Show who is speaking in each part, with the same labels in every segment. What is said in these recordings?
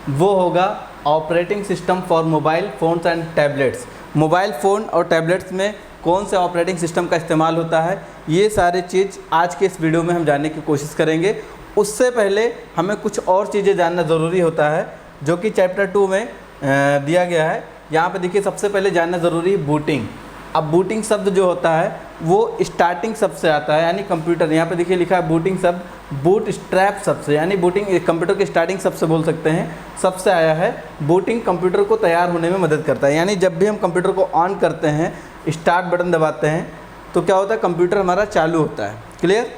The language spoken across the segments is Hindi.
Speaker 1: वो होगा operating system for mobile phones and tablets. Mobile phone और टैबलेट्स में कौन से ऑपरेटिंग सिस्टम का इस्तेमाल होता है, ये सारे चीज़ आज के इस वीडियो में हम जानने की कोशिश करेंगे। उससे पहले हमें कुछ और चीज़ें जानना ज़रूरी होता है जो कि चैप्टर 2 में दिया गया है। यहाँ पे देखिए, सबसे पहले जानना ज़रूरी है बूटिंग। अब बूटिंग शब्द जो होता है वो स्टार्टिंग शब्द से आता है, यानी कंप्यूटर। यहाँ पे देखिए लिखा है बूटिंग शब्द बूट स्ट्रैप शब्द से, यानी बूटिंग कंप्यूटर के स्टार्टिंग शब्द से बोल सकते हैं, सबसे आया है। बूटिंग कंप्यूटर को तैयार होने में मदद करता है, यानी जब भी हम कंप्यूटर को ऑन करते हैं, स्टार्ट बटन दबाते हैं, तो क्या होता है, कंप्यूटर हमारा चालू होता है। क्लियर?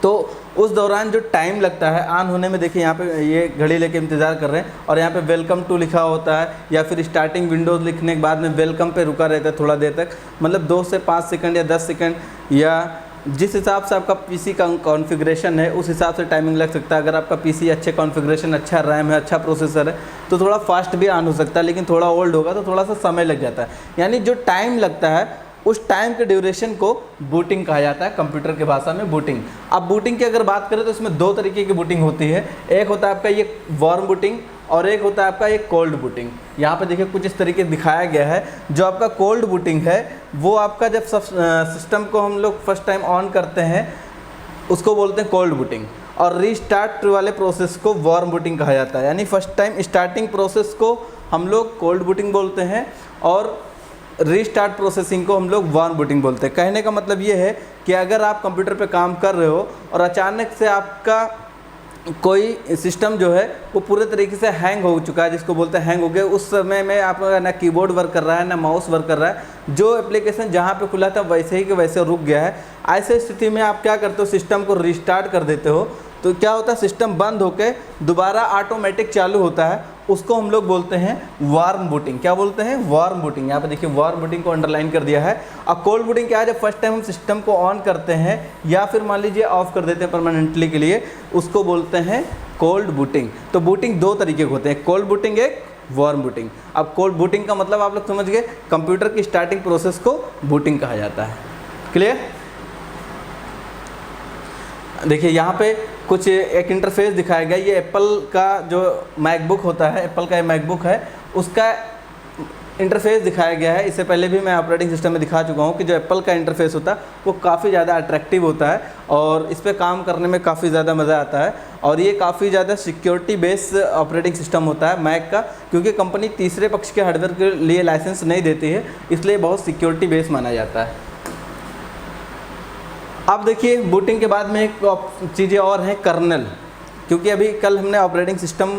Speaker 1: तो उस दौरान जो टाइम लगता है ऑन होने में, देखिए यहाँ पे ये घड़ी लेके इंतज़ार कर रहे हैं और यहाँ पे वेलकम टू लिखा होता है, या फिर स्टार्टिंग विंडोज़ लिखने के बाद में वेलकम पे रुका रहता है थोड़ा देर तक, मतलब 2 से 5 सेकंड या 10 सेकंड, या जिस हिसाब से आपका पीसी का कॉन्फ़िगरेशन है उस हिसाब से टाइमिंग लग सकता है। अगर आपका पीसी अच्छे कॉन्फ़िगरेशन, अच्छा रैम है, अच्छा प्रोसेसर है, तो थोड़ा फास्ट भी ऑन हो सकता है, लेकिन थोड़ा ओल्ड होगा तो थोड़ा सा समय लग जाता है। यानी जो टाइम लगता है उस टाइम के ड्यूरेशन को बूटिंग कहा जाता है, कंप्यूटर की भाषा में बूटिंग। अब बूटिंग की अगर बात करें तो इसमें 2 तरीके की बूटिंग होती है। एक होता है आपका ये वार्म बूटिंग और एक होता है आपका ये कोल्ड बूटिंग। यहाँ पे देखिए कुछ इस तरीके दिखाया गया है। जो आपका कोल्ड बूटिंग है वो आपका जब सिस्टम को हम लोग फर्स्ट टाइम ऑन करते हैं उसको बोलते हैं कोल्ड बूटिंग, और रीस्टार्ट वाले प्रोसेस को वार्म बूटिंग कहा जाता है। यानी फर्स्ट टाइम स्टार्टिंग प्रोसेस को हम लोग कोल्ड बूटिंग बोलते हैं और रीस्टार्ट प्रोसेसिंग को हम लोग वार्म बूटिंग बोलते हैं। कहने का मतलब ये है कि अगर आप कंप्यूटर पे काम कर रहे हो और अचानक से आपका कोई सिस्टम जो है वो पूरे तरीके से हैंग हो चुका है, जिसको बोलते हैं हैंग हो गया, उस समय में आपका ना कीबोर्ड वर्क कर रहा है ना माउस वर्क कर रहा है, जो एप्लीकेशन जहाँ पे खुला था वैसे ही के वैसे रुक गया है, ऐसे स्थिति में आप क्या करते हो, सिस्टम को रिस्टार्ट कर देते हो। तो क्या होता है, सिस्टम बंद होकर दोबारा ऑटोमेटिक चालू होता है, उसको हम लोग बोलते हैं वार्म बूटिंग। क्या बोलते हैं? Warm booting. यहाँ पे देखिए वार्म बूटिंग को अंडरलाइन कर दिया है। और कोल्ड बूटिंग क्या है, जब फर्स्ट टाइम हम सिस्टम को ऑन करते हैं या फिर मान लीजिए ऑफ कर देते हैं परमानेंटली के लिए, उसको बोलते हैं कोल्ड बूटिंग। तो बूटिंग 2 तरीके के होते हैं, कोल्ड बूटिंग एक, वार्म बूटिंग। अब कोल्ड बूटिंग का मतलब आप लोग समझ गए, कंप्यूटर की स्टार्टिंग प्रोसेस को बूटिंग कहा जाता है। क्लियर? देखिए यहाँ पे कुछ एक इंटरफेस दिखाया गया। ये एप्पल का जो मैकबुक होता है, एप्पल का ये मैकबुक है, उसका इंटरफेस दिखाया गया है। इससे पहले भी मैं ऑपरेटिंग सिस्टम में दिखा चुका हूँ कि जो एप्पल का इंटरफेस होता है वो काफ़ी ज़्यादा अट्रैक्टिव होता है और इस पर काम करने में काफ़ी ज़्यादा मज़ा आता है। और ये काफ़ी ज़्यादा सिक्योरिटी बेस्ड ऑपरेटिंग सिस्टम होता है मैक का, क्योंकि कंपनी तीसरे पक्ष के हार्डवेयर के लिए लाइसेंस नहीं देती है, इसलिए बहुत सिक्योरिटी बेस्ड माना जाता है। अब देखिए बूटिंग के बाद में एक चीज़ें और हैं, कर्नल। क्योंकि अभी कल हमने ऑपरेटिंग सिस्टम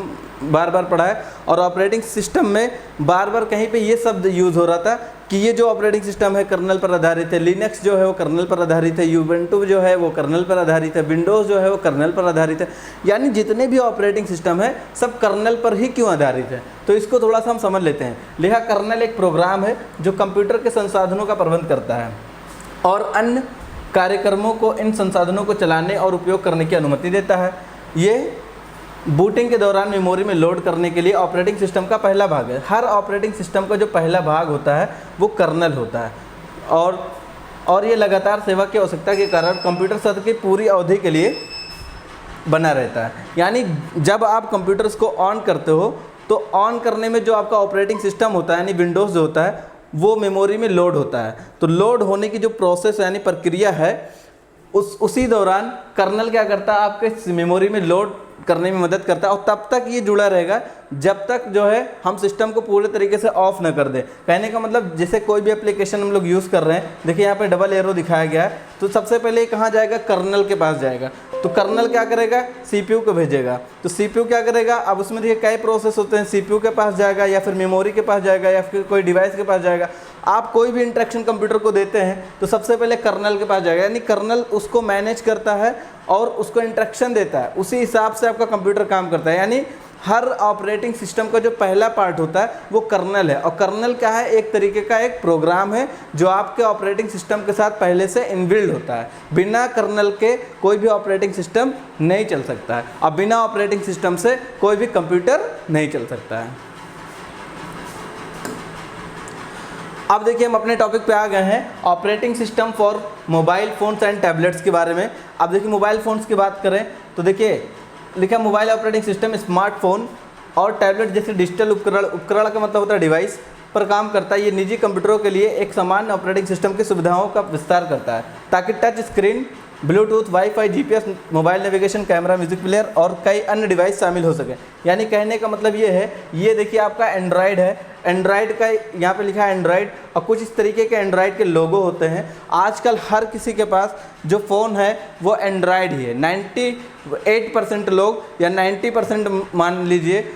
Speaker 1: बार बार पढ़ा है और ऑपरेटिंग सिस्टम में बार बार कहीं पे ये शब्द यूज़ हो रहा था कि ये जो ऑपरेटिंग सिस्टम है कर्नल पर आधारित है, लिनक्स जो है वो कर्नल पर आधारित है, यूवेंटू जो है वो कर्नल पर आधारित है, विंडोज़ जो है वो कर्नल पर आधारित है। यानी जितने भी ऑपरेटिंग सिस्टम है सब कर्नल पर ही क्यों आधारित है, तो इसको थोड़ा सा हम समझ लेते हैं। लिखा, कर्नल एक प्रोग्राम है जो कंप्यूटर के संसाधनों का प्रबंध करता है और अन्य कार्यक्रमों को इन संसाधनों को चलाने और उपयोग करने की अनुमति देता है। ये बूटिंग के दौरान मेमोरी में लोड करने के लिए ऑपरेटिंग सिस्टम का पहला भाग है। हर ऑपरेटिंग सिस्टम का जो पहला भाग होता है वो कर्नल होता है और ये लगातार सेवा की आवश्यकता के कारण कंप्यूटर सत्र की पूरी अवधि के लिए बना रहता है। यानी जब आप कंप्यूटर्स को ऑन करते हो तो ऑन करने में जो आपका ऑपरेटिंग सिस्टम होता है यानी विंडोज़ जो होता है वो मेमोरी में लोड होता है। तो लोड होने की जो प्रोसेस यानी प्रक्रिया है उसी दौरान कर्नल क्या करता है, आपके मेमोरी में लोड करने में मदद करता है और तब तक ये जुड़ा रहेगा जब तक जो है हम सिस्टम को पूरे तरीके से ऑफ ना कर दें। कहने का मतलब जैसे कोई भी एप्लीकेशन हम लोग यूज़ कर रहे हैं, देखिए यहाँ पे डबल एरो दिखाया गया है, तो सबसे पहले कहाँ जाएगा, कर्नल के पास जाएगा। तो कर्नल क्या करेगा, सीपीयू को भेजेगा। तो सीपीयू क्या करेगा, अब उसमें देखिए कई प्रोसेस होते हैं, सीपीयू के पास जाएगा या फिर मेमोरी के पास जाएगा या फिर कोई डिवाइस के पास जाएगा। आप कोई भी इंस्ट्रक्शन कंप्यूटर को देते हैं तो सबसे पहले कर्नल के पास जाएगा, यानी कर्नल उसको मैनेज करता है और उसको इंस्ट्रक्शन देता है, उसी हिसाब से आपका कंप्यूटर काम करता है। यानी हर ऑपरेटिंग सिस्टम का जो पहला पार्ट होता है वो कर्नल है। और कर्नल क्या है, एक तरीके का एक प्रोग्राम है जो आपके ऑपरेटिंग सिस्टम के साथ पहले से इनबिल्ड होता है। बिना कर्नल के कोई भी ऑपरेटिंग सिस्टम नहीं चल सकता है और बिना ऑपरेटिंग सिस्टम से कोई भी कंप्यूटर नहीं चल सकता है। अब देखिए हम अपने टॉपिक पे आ गए हैं, operating system for mobile phones and tablets के बारे में। अब देखिए मोबाइल फ़ोन्स की बात करें तो देखिए लिखा मोबाइल ऑपरेटिंग सिस्टम स्मार्टफोन और टैबलेट जैसे डिजिटल उपकरण, उपकरण का मतलब होता है डिवाइस, पर काम करता है। ये निजी कंप्यूटरों के लिए एक सामान्य ऑपरेटिंग सिस्टम की सुविधाओं का विस्तार करता है, ताकि touch screen, Bluetooth, wifi, GPS, mobile navigation, camera, music player और कई अन्य डिवाइस शामिल हो सके। यानी कहने का मतलब ये है, ये देखिए आपका एंड्रॉयड है, एंड्रॉयड का यहाँ पे लिखा है एंड्रॉयड, और कुछ इस तरीके के एंड्रॉयड के लोगो होते हैं। आजकल हर किसी के पास जो फ़ोन है वो एंड्रॉयड ही है। 98% लोग या 90% मान लीजिए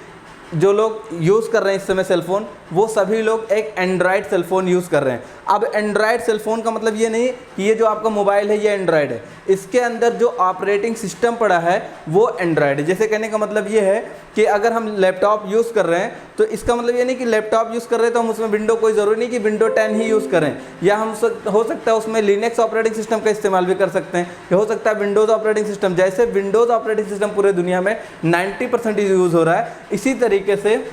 Speaker 1: जो लोग यूज़ कर रहे हैं इस समय सेलफ़ोन, वो सभी लोग एक एंड्रॉयड सेलफ़ोन यूज़ कर रहे हैं। अब एंड्रॉयड सेलफ़ोन का मतलब ये नहीं कि ये जो आपका मोबाइल है ये एंड्रॉयड है, इसके अंदर जो ऑपरेटिंग सिस्टम पड़ा है वो एंड्रॉयड है। जैसे कहने का मतलब ये है कि अगर हम लैपटॉप यूज़ कर रहे हैं तो इसका मतलब ये नहीं कि लैपटॉप यूज़ कर रहे हैं तो हम उसमें विंडो, कोई ज़रूरी नहीं कि विंडो 10 ही यूज़ करें, या हम हो सकता है उसमें लिनक्स ऑपरेटिंग सिस्टम का इस्तेमाल भी कर सकते हैं, या हो सकता है विंडोज़ ऑपरेटिंग सिस्टम। जैसे विंडोज़ ऑपरेटिंग सिस्टम पूरे दुनिया में 90% यूज़ हो रहा है, इसी तरीके से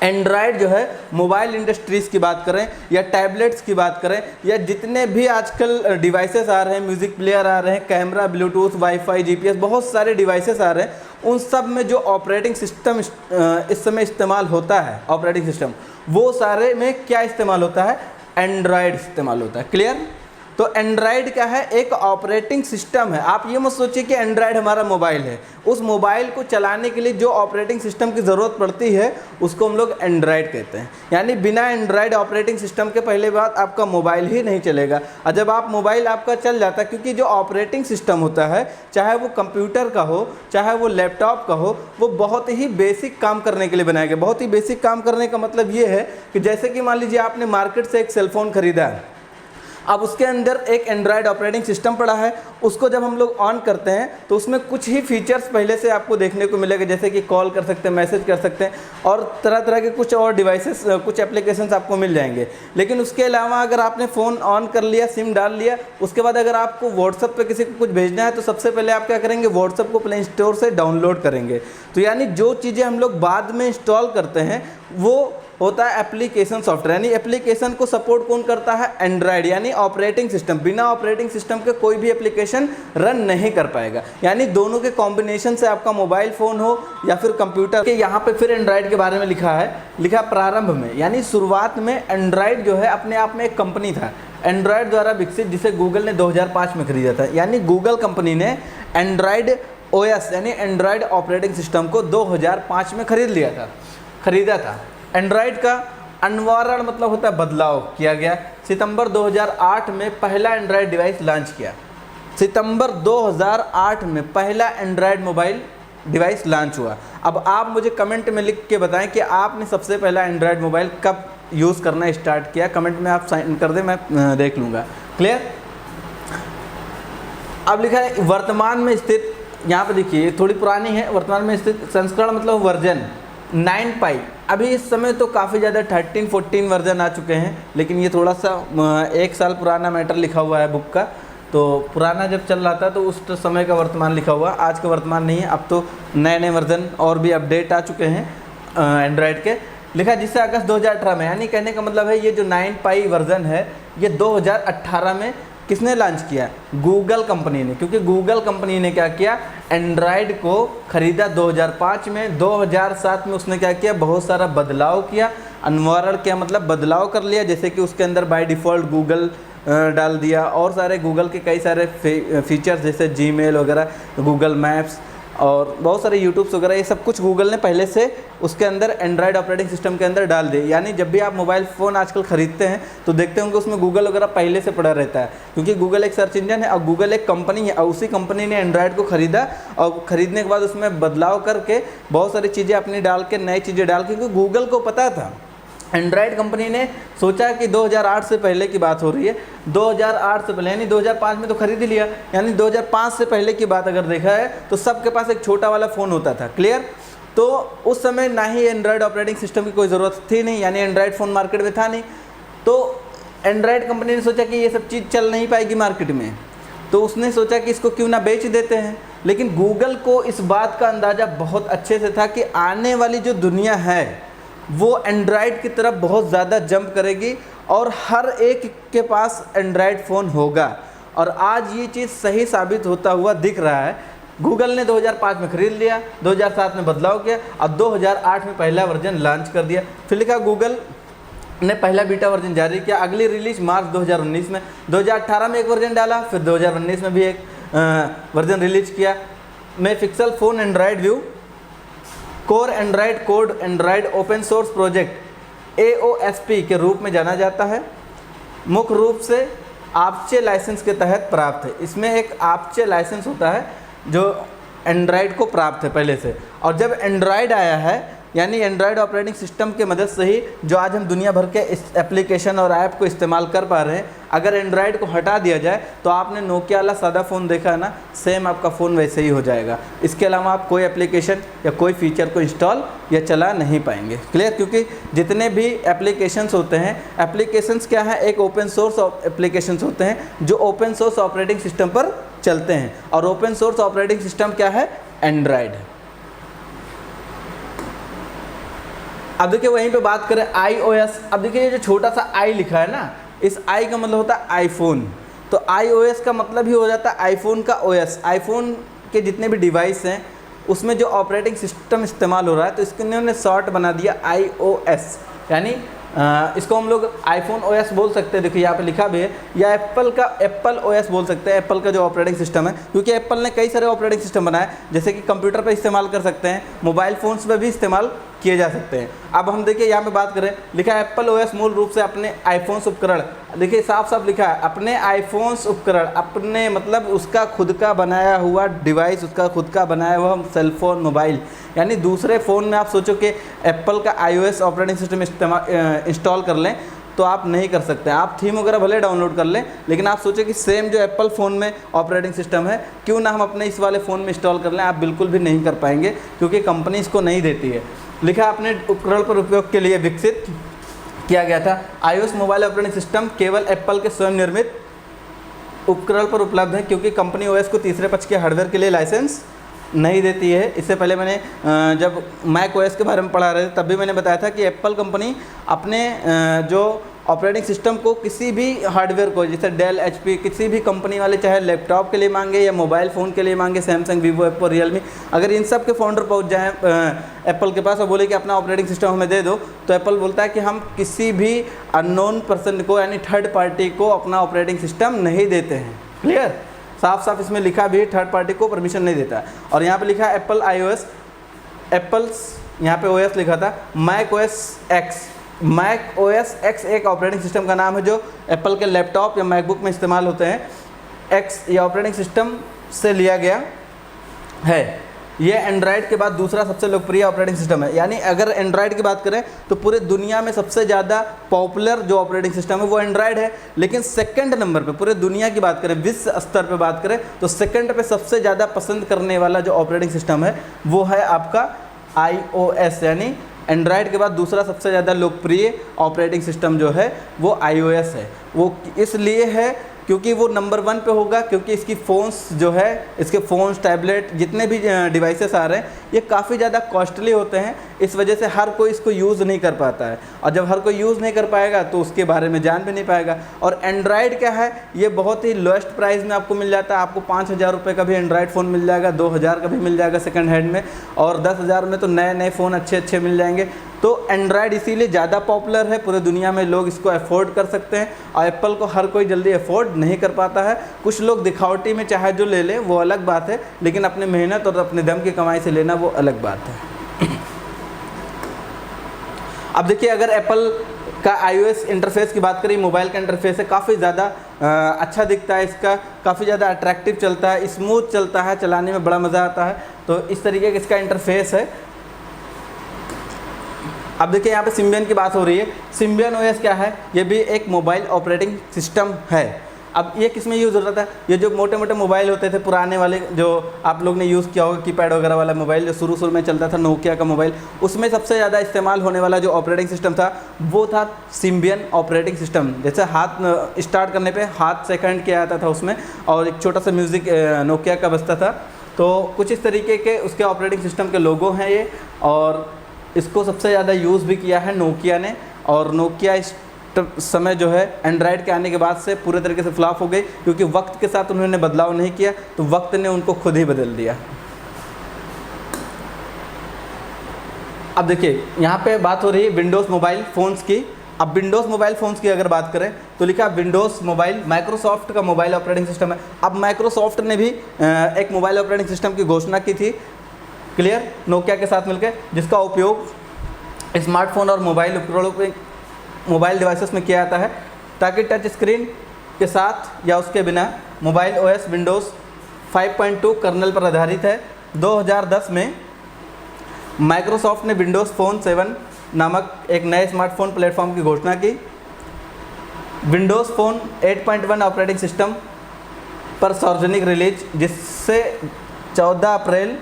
Speaker 1: एंड्रॉयड जो है मोबाइल इंडस्ट्रीज़ की बात करें या टैबलेट्स की बात करें या जितने भी आजकल डिवाइसेस आ रहे हैं, म्यूज़िक प्लेयर आ रहे हैं, कैमरा, ब्लूटूथ, वाईफाई, जीपीएस, बहुत सारे डिवाइसेस आ रहे हैं, उन सब में जो ऑपरेटिंग सिस्टम इस समय इस्तेमाल होता है, ऑपरेटिंग सिस्टम, वो सारे में क्या इस्तेमाल होता है? एंड्रॉयड इस्तेमाल होता है। क्लियर? तो एंड्रॉयड क्या है? एक ऑपरेटिंग सिस्टम है। आप ये मत सोचिए कि एंड्रॉयड हमारा मोबाइल है, उस मोबाइल को चलाने के लिए जो ऑपरेटिंग सिस्टम की ज़रूरत पड़ती है उसको हम लोग एंड्रॉयड कहते हैं। यानी बिना एंड्रॉयड ऑपरेटिंग सिस्टम के पहले बात आपका मोबाइल ही नहीं चलेगा, और जब आप मोबाइल आपका चल जाता है, क्योंकि जो ऑपरेटिंग सिस्टम होता है, चाहे वो कंप्यूटर का हो चाहे वो लैपटॉप का हो, वो बहुत ही बेसिक काम करने के लिए बनाया गया। बहुत ही बेसिक काम करने का मतलब ये है कि जैसे कि मान लीजिए आपने मार्केट से एक सेलफ़ोन ख़रीदा है, अब उसके अंदर एक एंड्रॉयड ऑपरेटिंग सिस्टम पड़ा है, उसको जब हम लोग ऑन करते हैं तो उसमें कुछ ही फीचर्स पहले से आपको देखने को मिलेगा, जैसे कि कॉल कर सकते हैं, मैसेज कर सकते हैं, और तरह तरह के कुछ और डिवाइसेस, कुछ एप्लीकेशंस आपको मिल जाएंगे। लेकिन उसके अलावा अगर आपने फ़ोन ऑन कर लिया, सिम डाल लिया, उसके बाद अगर आपको व्हाट्सअप पे किसी को कुछ भेजना है तो सबसे पहले आप क्या करेंगे? व्हाट्सअप को प्ले स्टोर से डाउनलोड करेंगे। तो यानी जो चीज़ें हम लोग बाद में इंस्टॉल करते हैं वो होता है एप्लीकेशन सॉफ्टवेयर। यानी एप्लीकेशन को सपोर्ट कौन करता है? एंड्रॉयड, यानी ऑपरेटिंग सिस्टम। बिना ऑपरेटिंग सिस्टम के कोई भी एप्लीकेशन रन नहीं कर पाएगा। यानी दोनों के कॉम्बिनेशन से आपका मोबाइल फ़ोन हो या फिर कंप्यूटर के। यहाँ पे फिर एंड्रॉयड के बारे में लिखा है, लिखा प्रारंभ में, यानी शुरुआत में एंड्रॉयड जो है अपने आप में एक कंपनी था, एंड्रॉयड द्वारा विकसित, जिसे गूगल ने 2005 में खरीदा था। यानी गूगल कंपनी ने एंड्रॉयड OS यानी एंड्रॉयड ऑपरेटिंग सिस्टम को 2005 में खरीदा था। एंड्रॉयड का अनवारण मतलब होता है बदलाव किया गया। सितंबर 2008 में पहला एंड्रॉयड डिवाइस लॉन्च किया। सितंबर 2008 में पहला एंड्रॉयड मोबाइल डिवाइस लॉन्च हुआ। अब आप मुझे कमेंट में लिख के बताएं कि आपने सबसे पहला एंड्रॉयड मोबाइल कब यूज़ करना स्टार्ट किया। कमेंट में आप साइन कर दें, मैं देख लूँगा। क्लियर? अब लिखा है वर्तमान में स्थित, यहाँ पे देखिए थोड़ी पुरानी है, वर्तमान में स्थित संस्करण मतलब वर्जन 9 पाई। अभी इस समय तो काफ़ी ज़्यादा 13-14 वर्जन आ चुके हैं, लेकिन ये थोड़ा सा 1 साल पुराना मैटर लिखा हुआ है बुक का। तो पुराना जब चल रहा था तो उस समय का वर्तमान लिखा हुआ, आज का वर्तमान नहीं है। अब तो नए नए वर्जन और भी अपडेट आ चुके हैं एंड्रॉयड के। लिखा जिससे अगस्त 2018 में, यानी कहने का मतलब है ये जो 9 पाई वर्जन है ये 2018 में किसने लॉन्च किया? गूगल कंपनी ने। क्योंकि गूगल कंपनी ने क्या किया? एंड्रॉयड को खरीदा 2005 में। 2007 में उसने क्या किया? बहुत सारा बदलाव किया। अनवारण क्या मतलब? बदलाव कर लिया। जैसे कि उसके अंदर बाय डिफ़ॉल्ट गूगल डाल दिया, और सारे गूगल के कई सारे फीचर्स जैसे जीमेल वगैरह, गूगल मैप्स और बहुत सारे यूट्यूब्स वगैरह, ये सब कुछ गूगल ने पहले से उसके अंदर एंड्रॉयड ऑपरेटिंग सिस्टम के अंदर डाल दिए। यानी जब भी आप मोबाइल फ़ोन आजकल ख़रीदते हैं तो देखते होंगे उसमें गूगल वगैरह पहले से पड़ा रहता है, क्योंकि गूगल एक सर्च इंजन है और गूगल एक कंपनी है, और उसी कंपनी ने एंड्रॉयड को ख़रीदा और ख़रीदने के बाद उसमें बदलाव करके बहुत सारी चीज़ें अपनी डाल के, नई चीज़ें डाल के, क्योंकि गूगल को पता था, एंड्रॉयड कंपनी ने सोचा कि 2008 से पहले की बात हो रही है, 2008 से पहले, यानी 2005 में तो खरीद ही लिया, यानी 2005 से पहले की बात अगर देखा है तो सबके पास एक छोटा वाला फ़ोन होता था। क्लियर? तो उस समय ना ही एंड्रॉयड ऑपरेटिंग सिस्टम की कोई ज़रूरत थी नहीं, यानी एंड्रॉयड फ़ोन मार्केट में था नहीं। तो एंड्रॉयड कंपनी ने सोचा कि ये सब चीज़ चल नहीं पाएगी मार्केट में, तो उसने सोचा कि इसको क्यों ना बेच देते हैं। लेकिन गूगल को इस बात का अंदाज़ा बहुत अच्छे से था कि आने वाली जो दुनिया है वो एंड्रॉयड की तरफ बहुत ज़्यादा जंप करेगी और हर एक के पास एंड्रॉयड फ़ोन होगा। और आज ये चीज़ सही साबित होता हुआ दिख रहा है गूगल ने 2005 में खरीद लिया, 2007 में बदलाव किया और 2008 में पहला वर्जन लॉन्च कर दिया। फिर लिखा गूगल ने पहला बीटा वर्जन जारी किया, अगली रिलीज मार्च 2019 में, 2018 में एक वर्जन डाला, फिर 2019 में भी एक वर्जन रिलीज किया। में pixel phone Android view core Android code Android open source project AOSP के रूप में जाना जाता है। मुख्य रूप से आपचे लाइसेंस के तहत प्राप्त है। इसमें एक आपचे लाइसेंस होता है जो एंड्रॉयड को प्राप्त है पहले से, और जब एंड्रॉयड आया है यानी एंड्रॉयड ऑपरेटिंग सिस्टम की मदद से ही जो आज हम दुनिया भर के इस एप्लीकेशन और ऐप को इस्तेमाल कर पा रहे हैं, अगर एंड्रॉयड को हटा दिया जाए तो आपने नोकिया वाला सादा फ़ोन देखा है ना, सेम आपका फ़ोन वैसे ही हो जाएगा। इसके अलावा आप कोई एप्लीकेशन या कोई फीचर को इंस्टॉल या चला नहीं पाएंगे। क्लियर? क्योंकि जितने भी एप्लीकेशंस होते हैं, एप्लीकेशंस क्या है, एक ओपन सोर्स एप्लीकेशंस होते हैं जो ओपन सोर्स ऑपरेटिंग सिस्टम पर चलते हैं, और ओपन सोर्स ऑपरेटिंग सिस्टम क्या है, एंड्रॉयड। अब देखिए वहीं पे बात करें iOS। अब देखिए ये जो छोटा सा आई लिखा है ना, इस आई का मतलब होता है आईफोन, तो iOS का मतलब ही हो जाता है आईफोन का OS। आईफोन के जितने भी डिवाइस हैं उसमें जो ऑपरेटिंग सिस्टम इस्तेमाल हो रहा है, तो इसके इन्होंने शॉर्ट बना दिया iOS, यानी इसको हम लोग आईफोन OS बोल सकते हैं। देखिए यहाँ पे लिखा भी है, या एप्पल OS बोल सकते हैं, एप्पल का जो ऑपरेटिंग सिस्टम है, क्योंकि एप्पल ने कई सारे ऑपरेटिंग सिस्टम बनाए, जैसे कि कंप्यूटर पर इस्तेमाल कर सकते हैं, मोबाइल फ़ोन्स पर भी इस्तेमाल किए जा सकते हैं। अब हम देखिए यहाँ पे बात करें, लिखा है एप्पल OS मूल रूप से अपने आईफोन्स उपकरण, देखिए साफ साफ लिखा है अपने आईफोन्स उपकरण, अपने मतलब उसका खुद का बनाया हुआ डिवाइस, उसका खुद का बनाया हुआ सेलफोन, मोबाइल, यानी दूसरे फ़ोन में आप सोचो कि एप्पल का iOS ऑपरेटिंग सिस्टम इंस्टॉल कर लें तो आप नहीं कर सकते। आप थीम वगैरह भले डाउनलोड कर लें, लेकिन आप सोचें कि सेम जो एप्पल फ़ोन में ऑपरेटिंग सिस्टम है क्यों ना हम अपने इस वाले फ़ोन में इंस्टॉल कर लें, आप बिल्कुल भी नहीं कर पाएंगे, क्योंकि कंपनी इसको नहीं देती है। लिखा अपने उपकरण पर उपयोग के लिए विकसित किया गया था। iOS मोबाइल ऑपरेटिंग सिस्टम केवल एप्पल के स्वयं निर्मित उपकरण पर उपलब्ध है, क्योंकि कंपनी OS को तीसरे पक्ष के हार्डवेयर के लिए लाइसेंस नहीं देती है। इससे पहले मैंने जब मैक OS के बारे में पढ़ा रहे थे तब भी मैंने बताया था कि एप्पल कंपनी अपने जो ऑपरेटिंग सिस्टम को किसी भी हार्डवेयर को, जैसे डेल, HP, किसी भी कंपनी वाले चाहे लैपटॉप के लिए मांगे या मोबाइल फ़ोन के लिए मांगे, सैमसंग, वीवो, एप्पल, रियलमी, अगर इन सब के फाउंडर पहुंच जाएँ एप्पल के पास और बोले कि अपना ऑपरेटिंग सिस्टम हमें दे दो, तो एप्पल बोलता है कि हम किसी भी अननोन पर्सन को यानी थर्ड पार्टी को अपना ऑपरेटिंग सिस्टम नहीं देते हैं। क्लियर? साफ साफ इसमें लिखा भी थर्ड पार्टी को परमिशन नहीं देता है। और यहाँ पे लिखा है एप्पल iOS, एप्पल्स यहाँ पे OS लिखा था, मैक OS X एक ऑपरेटिंग सिस्टम का नाम है जो एप्पल के लैपटॉप या मैकबुक में इस्तेमाल होते हैं। X ये ऑपरेटिंग सिस्टम से लिया गया है। ये एंड्रॉयड के बाद दूसरा सबसे लोकप्रिय ऑपरेटिंग सिस्टम है, यानी अगर एंड्रॉयड की बात करें तो पूरे दुनिया में सबसे ज़्यादा पॉपुलर जो ऑपरेटिंग सिस्टम है वो एंड्रॉयड है। लेकिन सेकंड नंबर पे पूरे दुनिया की बात करें, विश्व स्तर पे बात करें, तो सेकंड पे सबसे ज़्यादा पसंद करने वाला जो ऑपरेटिंग सिस्टम है वो है आपका iOS, यानी एंड्रॉयड के बाद दूसरा सबसे ज़्यादा लोकप्रिय ऑपरेटिंग सिस्टम जो है वो iOS है। वो इसलिए है क्योंकि वो नंबर 1 पे होगा, क्योंकि इसकी फ़ोन्स जो है, इसके फ़ोन्स, टैबलेट, जितने भी डिवाइसेस आ रहे हैं ये काफ़ी ज़्यादा कॉस्टली होते हैं, इस वजह से हर कोई इसको यूज़ नहीं कर पाता है, और जब हर कोई यूज़ नहीं कर पाएगा तो उसके बारे में जान भी नहीं पाएगा। और एंड्रॉयड क्या है, ये बहुत ही लोएस्ट प्राइस में आपको मिल जाता है। आपको 5,000 रुपये का भी एंड्रॉयड फ़ोन मिल जाएगा, 2,000 का भी मिल जाएगा सेकंड हैंड में, और 10,000 में तो नए नए फ़ोन अच्छे मिल जाएंगे। तो एंड्रॉयड इसीलिए ज़्यादा पॉपुलर है, पूरे दुनिया में लोग इसको अफोर्ड कर सकते हैं, और एप्पल को हर कोई जल्दी अफोर्ड नहीं कर पाता है। कुछ लोग दिखावटी में चाहे जो ले लें वो अलग बात है, लेकिन अपने मेहनत और अपने दम की कमाई से लेना वो अलग बात है। अब देखिए अगर एप्पल का iOS इंटरफेस की बात करें, मोबाइल का इंटरफेस है, काफ़ी ज़्यादा अच्छा दिखता है, इसका काफ़ी ज़्यादा अट्रैक्टिव चलता है, स्मूथ चलता है, चलाने में बड़ा मज़ा आता है। तो इस तरीके का इसका इंटरफेस है। अब देखिए यहाँ पे सिम्बियन की बात हो रही है। सिम्बियन OS क्या है, ये भी एक मोबाइल ऑपरेटिंग सिस्टम है। अब ये किस में यूज़ होता था, ये जो मोटे मोटे मोबाइल होते थे पुराने वाले, जो आप लोग ने यूज़ किया होगा कीपैड वगैरह वाला मोबाइल जो शुरू में चलता था, नोकिया का मोबाइल, उसमें सबसे ज़्यादा इस्तेमाल होने वाला जो ऑपरेटिंग सिस्टम था वो था सिम्बियन ऑपरेटिंग सिस्टम। जैसे हाथ स्टार्ट करने पे हाथ सेकंड किया जाता था उसमें, और एक छोटा सा म्यूज़िक नोकिया का बजता था। तो कुछ इस तरीके के उसके ऑपरेटिंग सिस्टम के लोगो हैं ये, और इसको सबसे ज़्यादा यूज़ भी किया है नोकिया ने, और नोकिया समय जो है एंड्रॉयड के आने के बाद से पूरे तरीके से फ्लॉप हो गई, क्योंकि वक्त के साथ उन्होंने बदलाव नहीं किया, तो वक्त ने उनको खुद ही बदल दिया। अब देखिए यहाँ पे बात हो रही है विंडोज़ मोबाइल फ़ोन्स की। अब विंडोज़ मोबाइल फ़ोन्स की अगर बात करें तो लिखा विंडोज़ मोबाइल माइक्रोसॉफ्ट का मोबाइल ऑपरेटिंग सिस्टम है। अब माइक्रोसॉफ्ट ने भी एक मोबाइल ऑपरेटिंग सिस्टम की घोषणा की थी, क्लियर, नोकिया के साथ मिलकर, जिसका उपयोग स्मार्टफोन और मोबाइल उपकरणों पे मोबाइल डिवाइसेस में किया जाता है, ताकि टच स्क्रीन के साथ या उसके बिना मोबाइल ओएस विंडोज़ 5.2 कर्नल पर आधारित है। 2010 में माइक्रोसॉफ्ट ने विंडोज़ फ़ोन 7 नामक एक नए स्मार्टफोन प्लेटफॉर्म की घोषणा की। विंडोज़ फ़ोन 8.1 ऑपरेटिंग सिस्टम पर सार्वजनिक रिलीज, जिससे 14 अप्रैल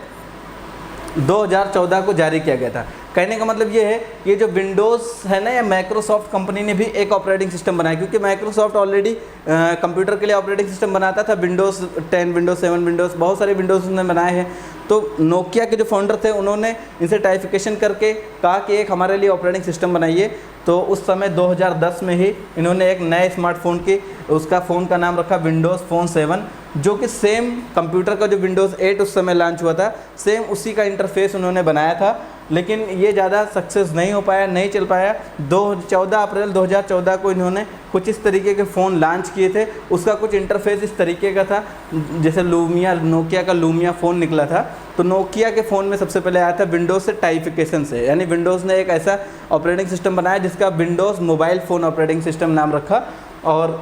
Speaker 1: 2014 को जारी किया गया था। कहने का मतलब ये है, ये जो विंडोज़ है ना, या माइक्रोसॉफ्ट कंपनी ने भी एक ऑपरेटिंग सिस्टम बनाया, क्योंकि माइक्रोसॉफ्ट ऑलरेडी कंप्यूटर के लिए ऑपरेटिंग सिस्टम बनाता था। विंडोज़ 10, विंडोज़ 7, विंडोज़ बहुत सारे विंडोज़ उन्होंने बनाए हैं। तो नोकिया के जो फाउंडर थे उन्होंने इनसे टाइफिकेशन करके कहा कि एक हमारे लिए ऑपरेटिंग सिस्टम बनाइए। तो उस समय 2010 में ही इन्होंने एक नए स्मार्टफोन की, उसका फ़ोन का नाम रखा विंडोज़ फ़ोन 7, जो कि सेम कंप्यूटर का जो विंडोज़ 8 उस समय लॉन्च हुआ था, सेम उसी का इंटरफेस उन्होंने बनाया था। लेकिन ये ज़्यादा सक्सेस नहीं हो पाया, नहीं चल पाया। 14 अप्रैल 2014 को इन्होंने कुछ इस तरीके के फ़ोन लॉन्च किए थे। उसका कुछ इंटरफेस इस तरीके का था, जैसे लूमिया, नोकिया का लूमिया फ़ोन निकला था। तो नोकिया के फ़ोन में सबसे पहले आया था विंडोज़ से टाइफिकेशन से, यानी विंडोज़ ने एक ऐसा ऑपरेटिंग सिस्टम बनाया जिसका Windows mobile phone operating system नाम रखा। और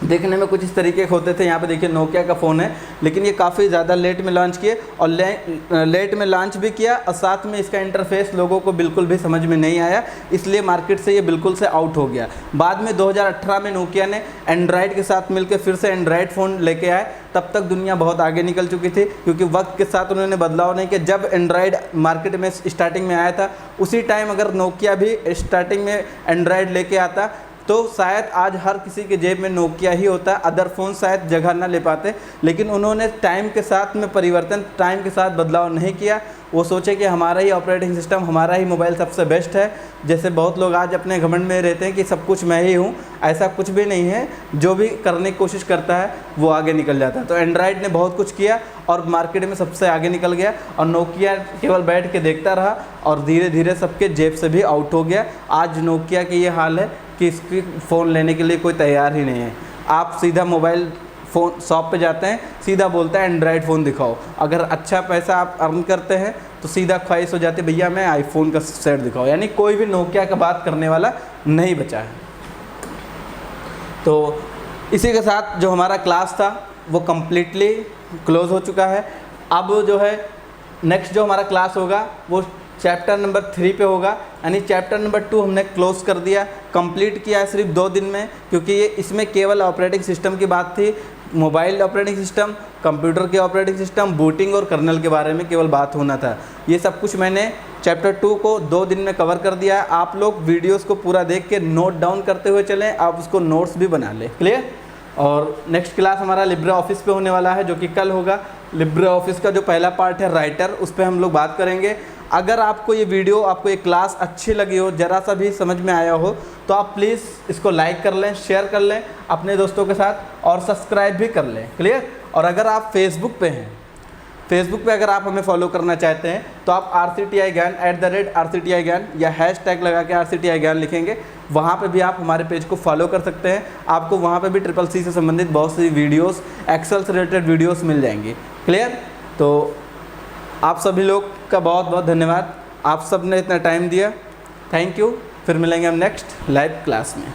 Speaker 1: देखने में कुछ इस तरीके के होते थे। यहाँ पे देखिए नोकिया का फ़ोन है, लेकिन ये काफ़ी ज़्यादा लेट में लॉन्च किए, और लेट में लॉन्च भी किया, और साथ में इसका इंटरफेस लोगों को बिल्कुल भी समझ में नहीं आया, इसलिए मार्केट से ये बिल्कुल से आउट हो गया। बाद में 2018 में नोकिया ने एंड्रॉयड के साथ मिलकर फिर से एंड्रॉयड फ़ोन लेके आए। तब तक दुनिया बहुत आगे निकल चुकी थी, क्योंकि वक्त के साथ उन्होंने बदलाव नहीं किया। जब एंड्रॉयड मार्केट में स्टार्टिंग में आया था, उसी टाइम अगर नोकिया भी स्टार्टिंग में एंड्रॉयड लेके आता तो शायद आज हर किसी के जेब में नोकिया ही होता, अदर फ़ोन शायद जगह ना ले पाते। लेकिन उन्होंने टाइम के साथ में परिवर्तन, टाइम के साथ बदलाव नहीं किया। वो सोचे कि हमारा ही ऑपरेटिंग सिस्टम, हमारा ही मोबाइल सबसे बेस्ट है। जैसे बहुत लोग आज अपने घमंड में रहते हैं कि सब कुछ मैं ही हूँ, ऐसा कुछ भी नहीं है। जो भी करने की कोशिश करता है वो आगे निकल जाता है। तो एंड्रॉयड ने बहुत कुछ किया और मार्केट में सबसे आगे निकल गया, और नोकिया केवल बैठ के देखता रहा और धीरे धीरे सबके जेब से भी आउट हो गया। आज नोकिया की ये हाल है कि इसकी फ़ोन लेने के लिए कोई तैयार ही नहीं है। आप सीधा मोबाइल फ़ोन शॉप पे जाते हैं, सीधा बोलता है एंड्रॉयड फ़ोन दिखाओ। अगर अच्छा पैसा आप अर्न करते हैं तो सीधा ख्वाहिश हो जाती है भैया मैं आईफोन का सेट दिखाओ, यानी कोई भी नोकिया का बात करने वाला नहीं बचा है। तो इसी के साथ जो हमारा क्लास था वो कम्प्लीटली क्लोज़ हो चुका है। अब जो है नेक्स्ट जो हमारा क्लास होगा वो चैप्टर नंबर 3 पे होगा, यानी चैप्टर नंबर 2 हमने क्लोज कर दिया, कंप्लीट किया है सिर्फ 2 दिन में, क्योंकि ये इसमें केवल ऑपरेटिंग सिस्टम की बात थी। मोबाइल ऑपरेटिंग सिस्टम, कंप्यूटर के ऑपरेटिंग सिस्टम, बूटिंग और कर्नल के बारे में केवल बात होना था। ये सब कुछ मैंने चैप्टर 2 को 2 दिन में कवर कर दिया है। आप लोग वीडियोज़ को पूरा देख के नोट डाउन करते हुए चलें, आप उसको नोट्स भी बना लें, क्लियर। और नेक्स्ट क्लास हमारा लिब्रे ऑफिस पे होने वाला है, जो कि कल होगा। लिब्रे ऑफिस का जो पहला पार्ट है राइटर, उस पर हम लोग बात करेंगे। अगर आपको ये वीडियो, आपको ये क्लास अच्छी लगी हो, ज़रा सा भी समझ में आया हो, तो आप प्लीज़ इसको लाइक कर लें, शेयर कर लें अपने दोस्तों के साथ, और सब्सक्राइब भी कर लें, क्लियर। और अगर आप फेसबुक पे हैं, फेसबुक पे अगर आप हमें फॉलो करना चाहते हैं तो आप RCTI ज्ञान @RCTI ज्ञान या हैशटैग लगा के RCTI ज्ञान लिखेंगे, वहाँ पे भी आप हमारे पेज को फॉलो कर सकते हैं। आपको वहाँ पे भी CCC से संबंधित बहुत सी वीडियोस, एक्सेल से रिलेटेड वीडियोस मिल जाएंगी, क्लियर। तो आप सभी लोग का बहुत बहुत धन्यवाद, आप सब ने इतना टाइम दिया, थैंक यू। फिर मिलेंगे हम नेक्स्ट लाइव क्लास में।